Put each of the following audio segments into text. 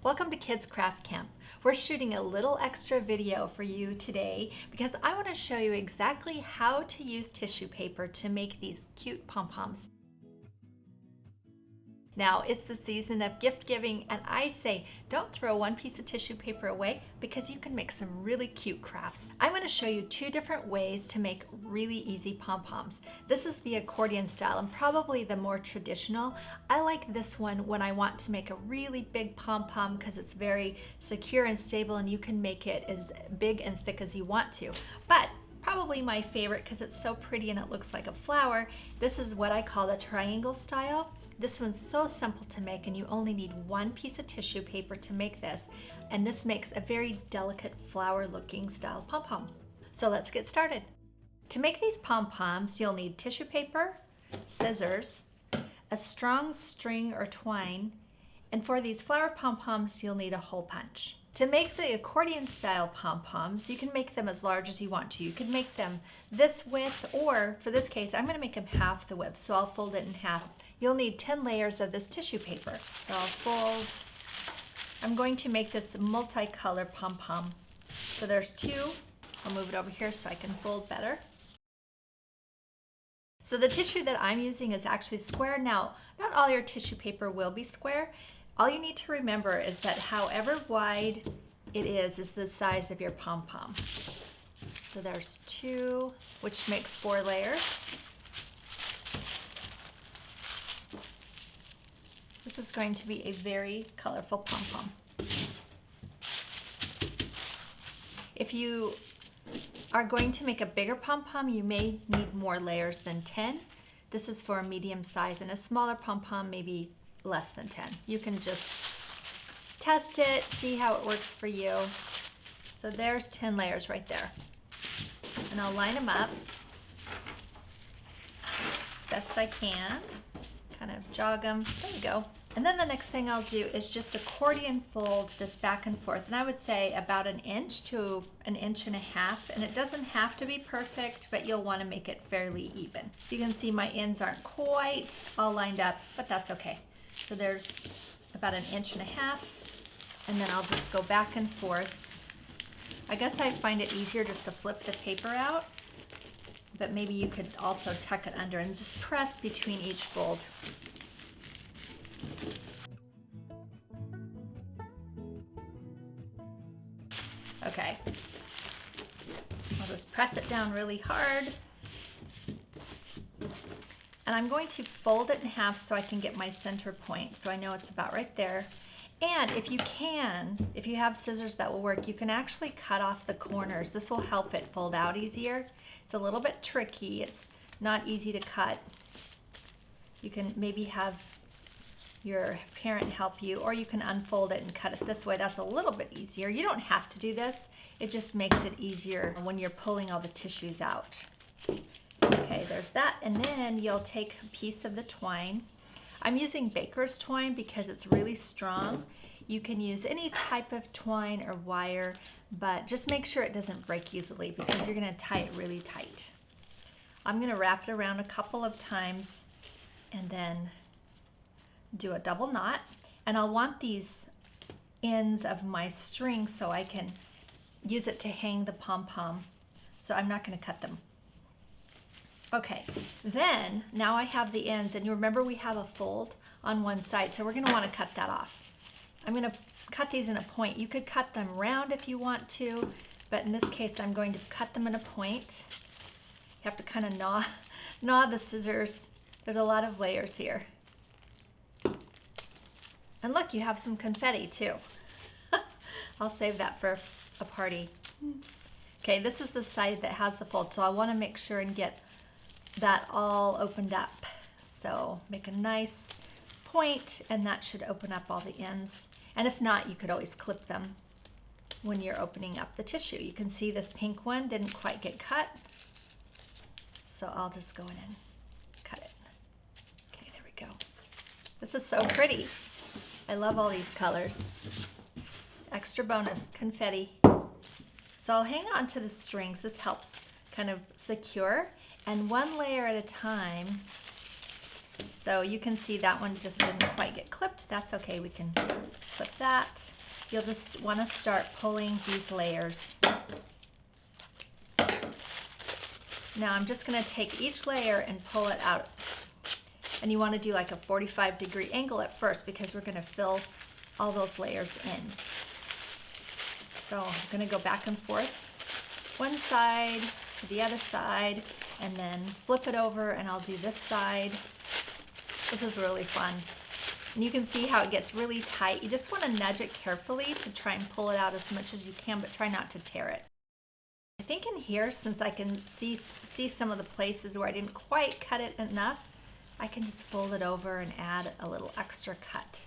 Welcome to Kids Craft Camp. We're shooting a little extra video for you today because I want to show you exactly how to use tissue paper to make these cute pom-poms. Now, it's the season of gift giving, and I say don't throw one piece of tissue paper away because you can make some really cute crafts. I'm going to show you two different ways to make really easy pom-poms. This is the accordion style and probably the more traditional. I like this one when I want to make a really big pom-pom because it's very secure and stable and you can make it as big and thick as you want to. But probably my favorite because it's so pretty and it looks like a flower. This is what I call the triangle style. This one's so simple to make and you only need one piece of tissue paper to make this, and this makes a very delicate flower looking style pom-pom. So let's get started. To make these pom-poms you'll need tissue paper, scissors, a strong string or twine, and for these flower pom-poms you'll need a hole punch. To make the accordion style pom-poms, you can make them as large as you want to. You can make them this width, or for this case, I'm going to make them half the width, so I'll fold it in half. You'll need 10 layers of this tissue paper. So I'll fold, I'm going to make this multicolor pom-pom. So there's two. I'll move it over here so I can fold better. So the tissue that I'm using is actually square. Now, not all your tissue paper will be square. All you need to remember is that however wide it is the size of your pom-pom. So there's two, which makes 4 layers. This is going to be a very colorful pom-pom. If you are going to make a bigger pom-pom, you may need more layers than 10. This is for a medium size, and a smaller pom-pom maybe less than 10. You can just test it, see how it works for you. So there's 10 layers right there. And I'll line them up as best I can. Kind of jog them. There you go. And then the next thing I'll do is just accordion fold this back and forth. And I would say about 1 inch to 1.5 inches. And it doesn't have to be perfect, but you'll want to make it fairly even. You can see my ends aren't quite all lined up, but that's okay. So there's about 1.5 inches. And then I'll just go back and forth. I guess I find it easier just to flip the paper out, but maybe you could also tuck it under and just press between each fold. Okay, I'll just press it down really hard. And I'm going to fold it in half so I can get my center point, so I know it's about right there. And if you have scissors that will work, you can actually cut off the corners. This will help it fold out easier. It's a little bit tricky. It's not easy to cut. You can maybe have your parent help you, or you can unfold it and cut it this way. That's a little bit easier. You don't have to do this. It just makes it easier when you're pulling all the tissues out. Okay, there's that. And then you'll take a piece of the twine. I'm using baker's twine because it's really strong. You can use any type of twine or wire, but just make sure it doesn't break easily because you're going to tie it really tight. I'm going to wrap it around a couple of times and then do a double knot. And I'll want these ends of my string so I can use it to hang the pom-pom. So I'm not going to cut them. Okay, then now I have the ends, and you remember we have a fold on one side, so we're going to want to cut that off. I'm going to cut these in a point. You could cut them round if you want to, but in this case I'm going to cut them in a point. You have to kind of gnaw the scissors. There's a lot of layers here. And look, you have some confetti too. I'll save that for a party. Okay, this is the side that has the fold, so I want to make sure and get that all opened up. So make a nice point, and that should open up all the ends. And if not, you could always clip them when you're opening up the tissue. You can see this pink one didn't quite get cut, so I'll just go in and cut it. Okay, there we go. This is so pretty. I love all these colors. Extra bonus, confetti. So I'll hang on to the strings. This helps kind of secure. And one layer at a time, So you can see that one just didn't quite get clipped. That's okay, we can clip that. You'll just want to start pulling these layers. Now I'm just going to take each layer and pull it out. And you want to do like a 45-degree angle at first because we're going to fill all those layers in. So I'm going to go back and forth, one side to the other side, and then flip it over, and I'll do this side. This is really fun. And you can see how it gets really tight. You just want to nudge it carefully to try and pull it out as much as you can, but try not to tear it. I think in here, since I can see some of the places where I didn't quite cut it enough, I can just fold it over and add a little extra cut.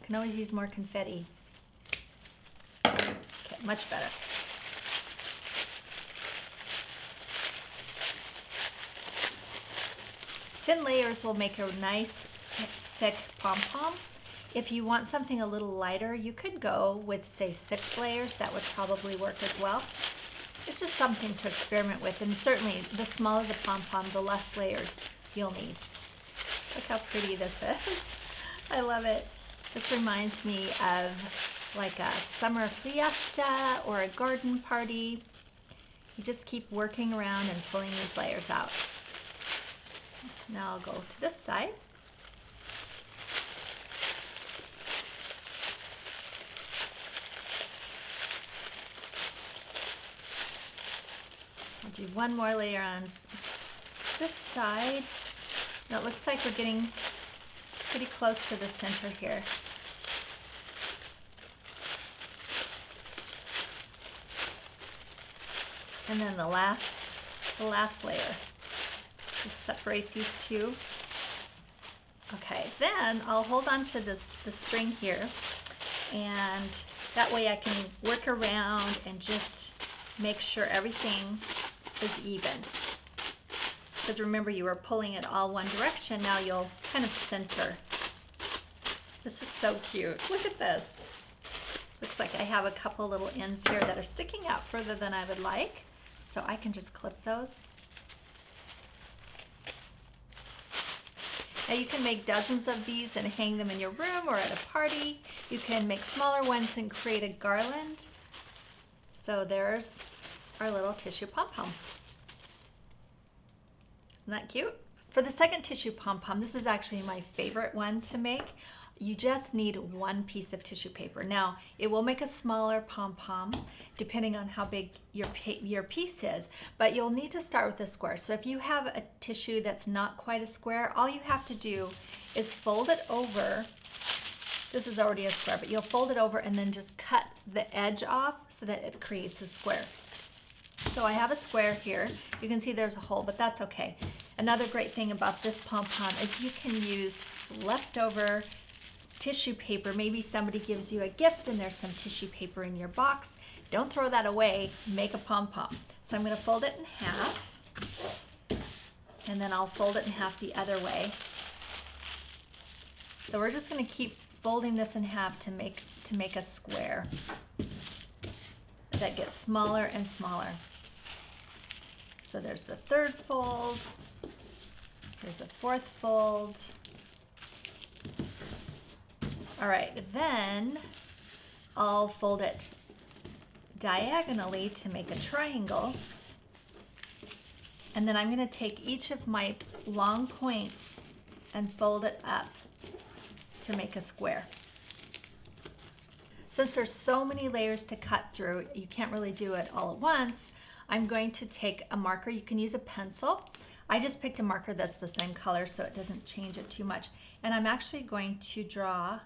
You can always use more confetti. Okay, much better. Ten layers will make a nice thick pom-pom. If you want something a little lighter, you could go with, say, 6 layers. That would probably work as well. It's just something to experiment with, and certainly the smaller the pom-pom, the less layers you'll need. Look how pretty this is. I love it. This reminds me of like a summer fiesta or a garden party. You just keep working around and pulling these layers out. Now I'll go to this side. I'll do one more layer on this side. Now it looks like we're getting pretty close to the center here. And then the last layer. Just separate these two. Okay, then I'll hold on to the string here, and that way I can work around and just make sure everything is even. Because remember, you were pulling it all one direction. Now you'll kind of center. This is so cute. Look at this. Looks like I have a couple little ends here that are sticking out further than I would like. So I can just clip those. Now you can make dozens of these and hang them in your room or at a party. You can make smaller ones and create a garland. So there's our little tissue pom-pom. Isn't that cute? For the second tissue pom-pom, this is actually my favorite one to make. You just need one piece of tissue paper. Now, it will make a smaller pom-pom depending on how big your piece is, but you'll need to start with a square. So if you have a tissue that's not quite a square, all you have to do is fold it over. This is already a square, but you'll fold it over and then just cut the edge off so that it creates a square. So I have a square here. You can see there's a hole, but that's okay. Another great thing about this pom-pom is you can use leftover tissue paper. Maybe somebody gives you a gift and there's some tissue paper in your box. Don't throw that away. Make a pom-pom. So I'm going to fold it in half, and then I'll fold it in half the other way. So we're just going to keep folding this in half to make a square that gets smaller and smaller. So there's the third fold. There's a fourth fold. All right, then I'll fold it diagonally to make a triangle. And then I'm going to take each of my long points and fold it up to make a square. Since there's so many layers to cut through, you can't really do it all at once. I'm going to take a marker. You can use a pencil. I just picked a marker that's the same color so it doesn't change it too much. And I'm actually going to draw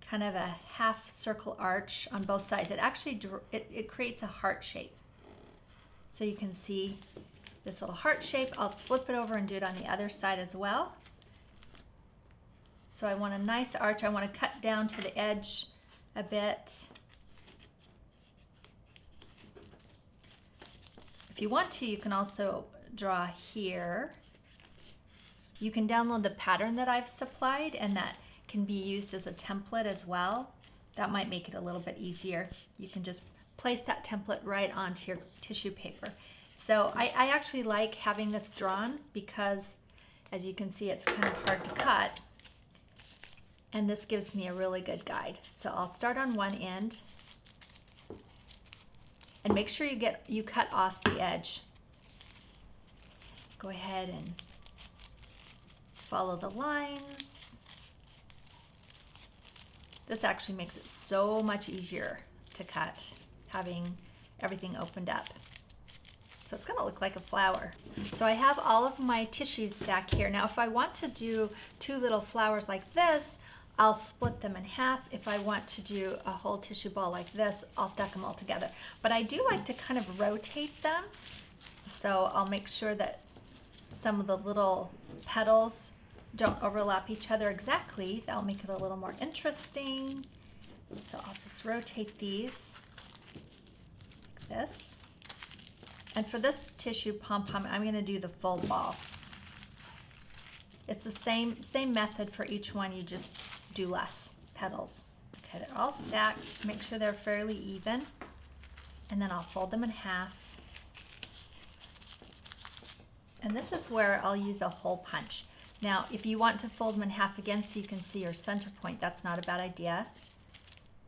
kind of a half circle arch on both sides. It actually it creates a heart shape. So you can see this little heart shape. I'll flip it over and do it on the other side as well. So I want a nice arch. I want to cut down to the edge a bit. If you want to, you can also draw here. You can download the pattern that I've supplied, and that can be used as a template as well. That might make it a little bit easier. You can just place that template right onto your tissue paper. So I actually like having this drawn because As you can see, it's kind of hard to cut. And this gives me a really good guide. So I'll start on one end. And make sure you cut off the edge. Go ahead and follow the lines. This actually makes it so much easier to cut, having everything opened up. So it's gonna look like a flower. So I have all of my tissues stacked here. Now if I want to do two little flowers like this, I'll split them in half. If I want to do a whole tissue ball like this, I'll stack them all together. But I do like to kind of rotate them. So I'll make sure that some of the little petals don't overlap each other exactly. That'll make it a little more interesting. So I'll just rotate these like this. And for this tissue pom-pom, I'm gonna do the full ball. It's the same method for each one, you just do less petals. Okay, they're all stacked. Make sure they're fairly even. And then I'll fold them in half. And this is where I'll use a hole punch. Now, if you want to fold them in half again so you can see your center point, that's not a bad idea.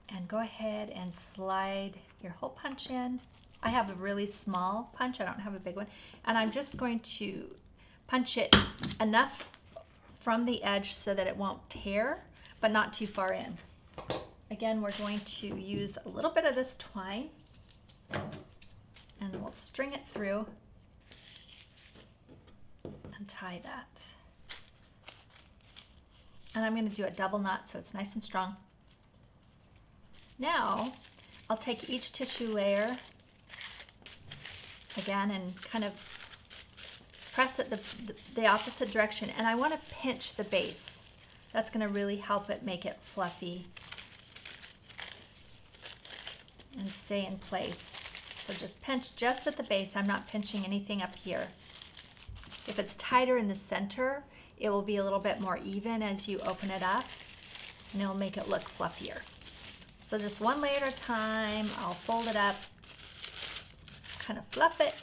And go ahead and slide your hole punch in. I have a really small punch, I don't have a big one. And I'm just going to punch it enough from the edge so that it won't tear, but not too far in. Again, we're going to use a little bit of this twine and we'll string it through and tie that. And I'm going to do a double knot so it's nice and strong. Now, I'll take each tissue layer again and kind of press it the opposite direction, and I want to pinch the base. That's going to really help it make it fluffy and stay in place. So just pinch just at the base. I'm not pinching anything up here. If it's tighter in the center, it will be a little bit more even as you open it up, and it'll make it look fluffier. So just one layer at a time, I'll fold it up, kind of fluff it,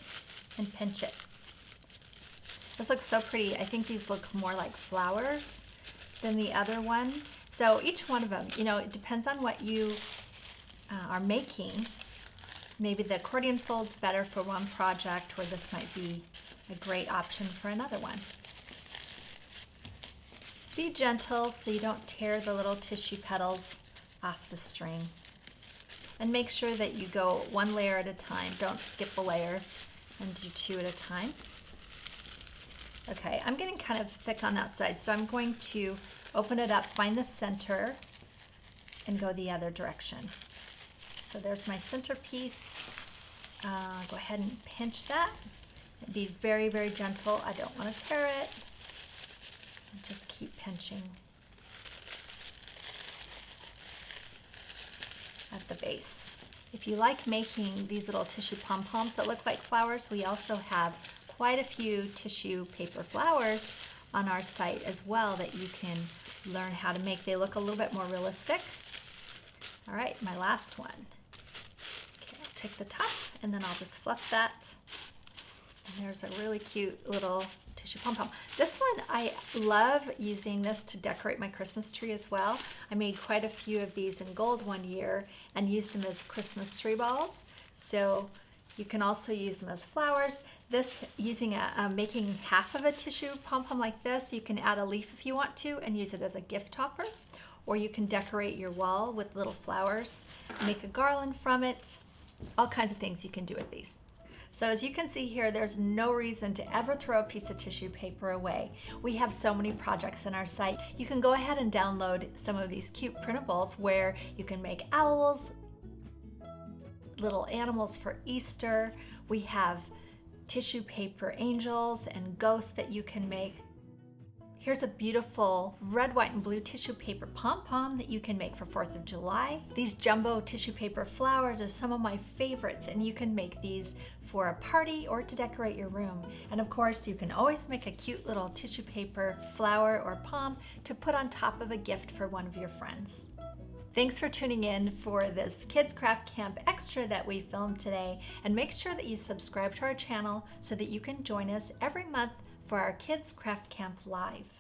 and pinch it. This looks so pretty. I think these look more like flowers than the other one. So each one of them, you know, it depends on what you are making. Maybe the accordion fold's better for one project, or this might be a great option for another one. Be gentle so you don't tear the little tissue petals off the string. And make sure that you go one layer at a time. Don't skip a layer and do two at a time. Okay, I'm getting kind of thick on that side, so I'm going to open it up, find the center, and go the other direction. So there's my centerpiece. Go ahead and pinch that. Be very, very gentle. I don't want to tear it. Just keep pinching at the base. If you like making these little tissue pom-poms that look like flowers, we also have quite a few tissue paper flowers on our site as well that you can learn how to make. They look a little bit more realistic. All right, my last one. Okay, I'll take the top and then I'll just fluff that. And there's a really cute little tissue pom-pom. This one, I love using this to decorate my Christmas tree as well. I made quite a few of these in gold one year and used them as Christmas tree balls. So you can also use them as flowers. This, making half of a tissue pom-pom like this, you can add a leaf if you want to and use it as a gift topper. Or you can decorate your wall with little flowers, make a garland from it. All kinds of things you can do with these. So as you can see here, there's no reason to ever throw a piece of tissue paper away. We have so many projects on our site. You can go ahead and download some of these cute printables where you can make owls, little animals for Easter. We have tissue paper angels and ghosts that you can make. Here's a beautiful red, white, and blue tissue paper pom-pom that you can make for 4th of July. These jumbo tissue paper flowers are some of my favorites, and you can make these for a party or to decorate your room. And of course, you can always make a cute little tissue paper flower or pom to put on top of a gift for one of your friends. Thanks for tuning in for this Kids Craft Camp Extra that we filmed today, and make sure that you subscribe to our channel so that you can join us every month for our Kids Craft Camp Live.